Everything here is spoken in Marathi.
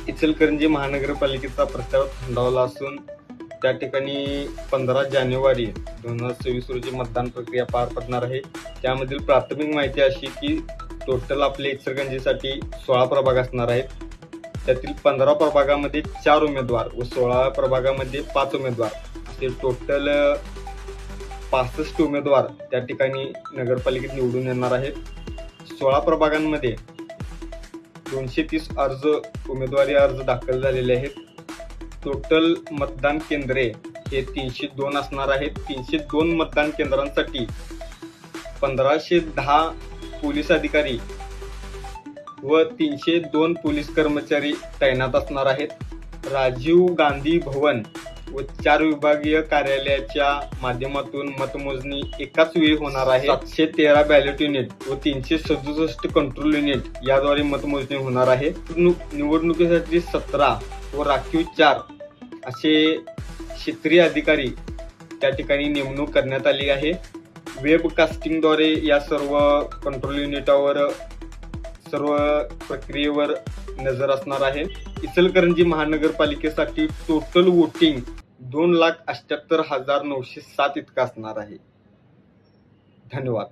इचलकरंजी महानगरपालिकेचा प्रचार थंडावला असून त्या ठिकाणी 15 जानेवारी 2026 रोजी मतदान प्रक्रिया पार पडणार आहे। त्यामधील प्राथमिक माहिती अशी की टोटल आपले इचलकरंजीसाठी 16 प्रभाग असणार आहेत। त्यातील 15 प्रभागामध्ये 4 उमेदवार व 16 प्रभागामध्ये 5 उमेदवार असे टोटल 65 उमेदवार त्या ठिकाणी नगरपालिकेत निवडून येणार आहेत। 16 प्रभागांमध्ये 230 उमेदवारी अर्ज दाखल झालेले आहेत। टोटल मतदान केंद्रे हे 302 असणार आहेत। 302 मतदान केंद्रांसाठी 1510 पोलीस अधिकारी व 302 पोलीस कर्मचारी तैनात असणार आहेत। राजीव गांधी भवन व 4 विभागीय कार्यालयाच्या माध्यमातून मतमोजणी एकाच वेळी होणार आहे। 713 बॅलेट युनिट व 367 कंट्रोल युनिट याद्वारे मतमोजणी होणार आहे। निवडणुकीसाठी 17 व राखीव 4 असे क्षेत्रीय अधिकारी त्या ठिकाणी नेमणूक करण्यात आली आहे। वेबकास्टिंगद्वारे या सर्व कंट्रोल युनिटावर सर्व प्रक्रियेवर नजर असणार आहे। इचलकरंजी महानगरपालिकेसाठी टोटल वोटिंग 2,78,907 इतकं असणार आहे। धन्यवाद।